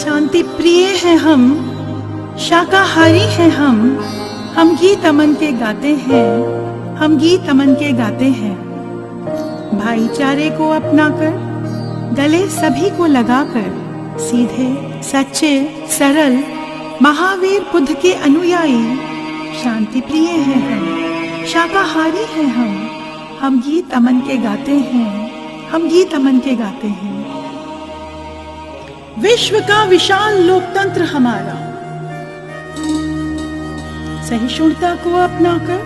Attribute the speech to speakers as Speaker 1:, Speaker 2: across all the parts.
Speaker 1: शांति प्रिय हैं हम, शाकाहारी हैं हम गीत अमन के गाते हैं, हम गीत अमन के गाते हैं। भाईचारे को अपनाकर, गले सभी को लगाकर, सीधे सच्चे सरल महावीर बुद्ध के अनुयायी शांति प्रिय हैं हम, शाकाहारी हैं हम गीत अमन के गाते हैं, हम गीत अमन के गाते हैं। विश्व का विशाल लोकतंत्र हमारा, सहिष्णुता को अपनाकर,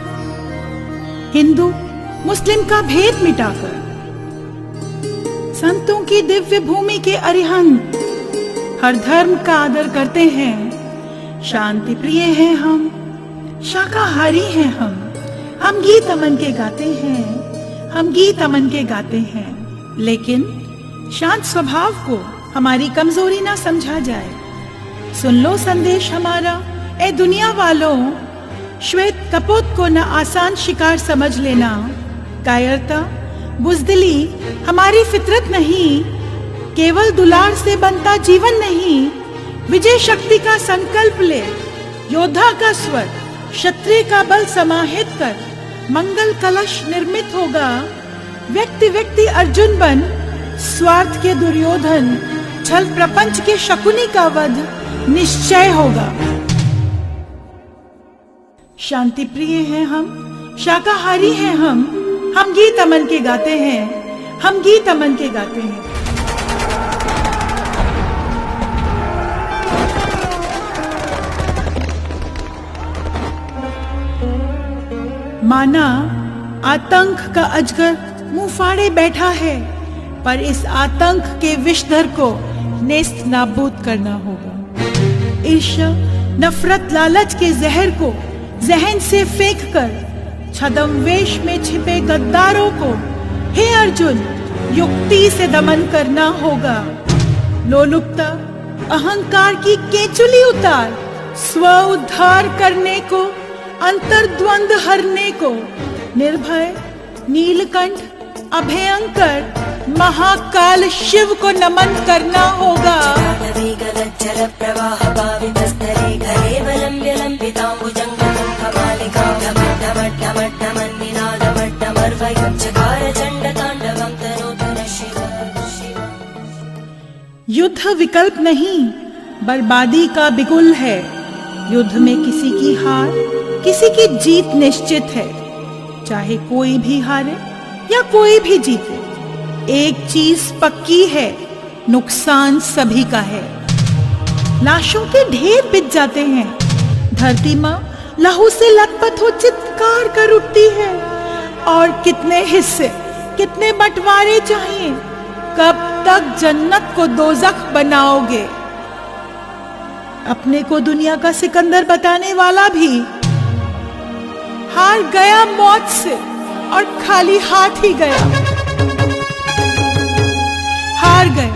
Speaker 1: हिंदू मुस्लिम का भेद मिटाकर, संतों की दिव्य भूमि के अरिहंत हर धर्म का आदर करते हैं। शांति प्रिय हैं हम, शाकाहारी हैं हम गीत अमन के गाते हैं, हम गीत अमन के गाते हैं। लेकिन शांत स्वभाव को हमारी कमजोरी ना समझा जाए। सुन लो संदेश हमारा ए दुनिया वालों, श्वेत कपोत को न आसान शिकार समझ लेना। कायरता बुज़दिली हमारी फितरत नहीं, केवल दुलार से बनता जीवन नहीं। विजय शक्ति का संकल्प ले, योद्धा का स्वर, क्षत्रिय का बल समाहित कर, मंगल कलश निर्मित होगा। व्यक्ति व्यक्ति अर्जुन बन, स्वार्थ के दुर्योधन, छल प्रपंच के शकुनी का वध निश्चय होगा। शांति प्रिय हैं हम, शाकाहारी हैं हम गीत अमन के गाते हैं, हम गीत अमन के गाते हैं। माना आतंक का अजगर मुंह फाड़े बैठा है, पर इस आतंक के विषधर को नेस्त नाबूद करना होगा। ईर्ष्या नफरत लालच के जहर को जहन से फेंक कर, छद्म वेश में छिपे गद्दारों को हे अर्जुन युक्ति से दमन करना होगा। लोलुपता अहंकार की केचुली उतार, स्व उद्धार करने को, अंतर्द्वंद हरने को, निर्भय नीलकंठ अभयंकर महाकाल शिव को नमन करना होगा। युद्ध विकल्प नहीं, बर्बादी का बिगुल है। युद्ध में किसी की हार, किसी की जीत निश्चित है। चाहे कोई भी हारे या कोई भी जीते, एक चीज पक्की है, नुकसान सभी का है। लाशों के ढेर बिछ जाते हैं, धरती मां लहू से लथपथ हो चित्कार कर उठती है। और कितने हिस्से, कितने बंटवारे चाहिए? कब तक जन्नत को दोजख बनाओगे? अपने को दुनिया का सिकंदर बताने वाला भी हार गया मौत से, और खाली हाथ ही गया, हार गया।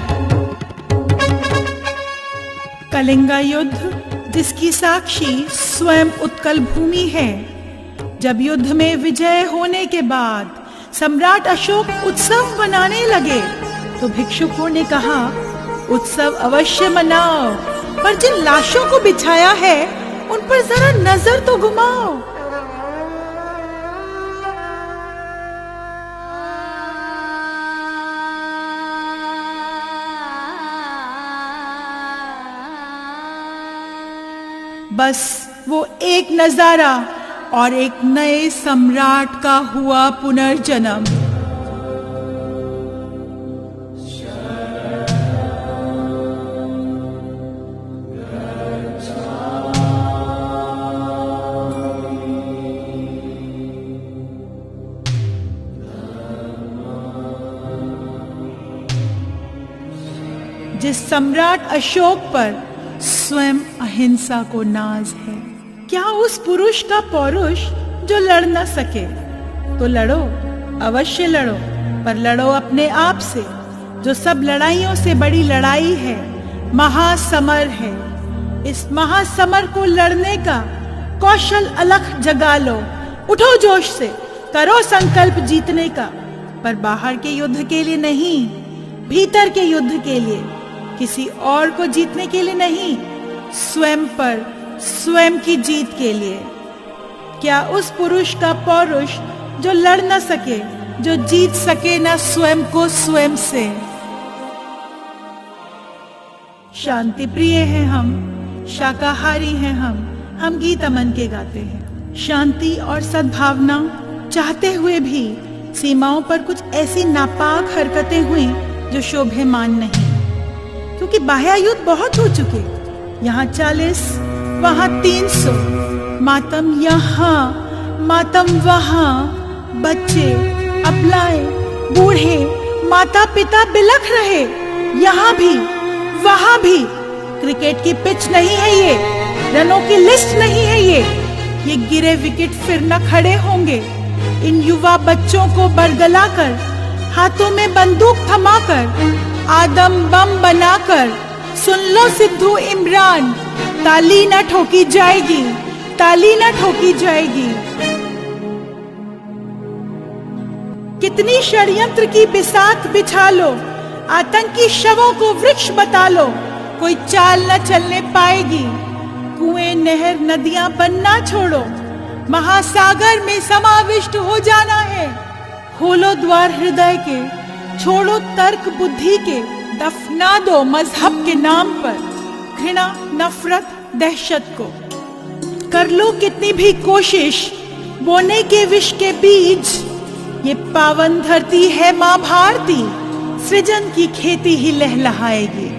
Speaker 1: कलिंगा युद्ध जिसकी साक्षी स्वयं उत्कल भूमि है। जब युद्ध में विजय होने के बाद सम्राट अशोक उत्सव मनाने लगे, तो भिक्षुकों ने कहा उत्सव अवश्य मनाओ, पर जिन लाशों को बिछाया है उन पर जरा नजर तो घुमाओ। बस वो एक नजारा और एक नए सम्राट का हुआ पुनर्जन्म। जिस सम्राट अशोक पर स्वयं अहिंसा को नाज है, क्या उस पुरुष का पौरुष जो लड़ न सके? तो लड़ो, अवश्य लड़ो, पर लड़ो अपने आप से, जो सब लड़ाइयों से बड़ी लड़ाई है, महासमर है। इस महासमर को लड़ने का कौशल अलख जगा लो। उठो जोश से, करो संकल्प जीतने का, पर बाहर के युद्ध के लिए नहीं, भीतर के युद्ध के लिए। किसी और को जीतने के लिए नहीं, स्वयं पर, स्वयं की जीत के लिए। क्या उस पुरुष का पौरुष जो लड़ न सके, जो जीत सके न स्वयं को स्वयं से। शांति प्रिय हैं हम, शाकाहारी हैं हम गीत अमन के गाते हैं। शांति और सद्भावना चाहते हुए भी सीमाओं पर कुछ ऐसी नापाक हरकतें हुई जो शोभेमान नहीं, क्योंकि बाह्य युद्ध बहुत हो चुके। यहाँ 40, वहाँ 300, मातम यहाँ, मातम वहाँ, बच्चे, अबलाएं, बूढ़े, माता पिता बिलख रहे, यहाँ भी वहाँ भी। क्रिकेट की पिच नहीं है ये, रनों की लिस्ट नहीं है ये गिरे विकेट फिर न खड़े होंगे। इन युवा बच्चों को बरगलाकर, हाथों में बंदूक थमाकर, आदम बम बनाकर, सुन लो सिद्धू इमरान, ताली न ठोकी जाएगी, ताली न ठोकी जाएगी। कितनी षड्यंत्र की बिसात बिछा लो, आतंकी शवों को वृक्ष बता लो, कोई चाल न चलने पाएगी। कुएं, नहर, नदियां बनना छोड़ो, महासागर में समाविष्ट हो जाना है। खोलो द्वार हृदय के, छोड़ो तर्क बुद्धि के, दफना दो मजहब के नाम पर घृणा, नफरत, दहशत को। कर लो कितनी भी कोशिश बोने के विष के बीज, ये पावन धरती है माँ भारती, सृजन की खेती ही लहलहाएगी।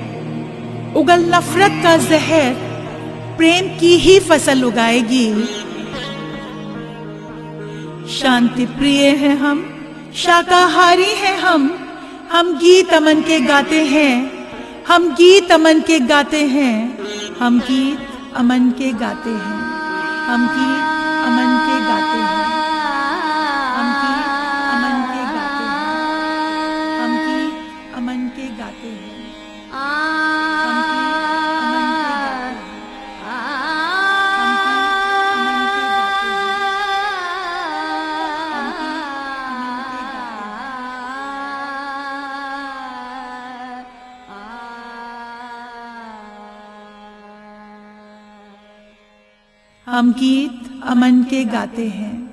Speaker 1: उगल नफरत का जहर प्रेम की ही फसल उगाएगी। शांति प्रिय हैं हम, शाकाहारी हैं हम गीत अमन के गाते हैं, हम गीत अमन के गाते हैं, हम गीत अमन के गाते हैं, हम गीत अमन के गाते हैं, हम गीत अमन के गाते हैं, हम गीत अमन के गाते हैं। हम गीत अमन के गाते हैं।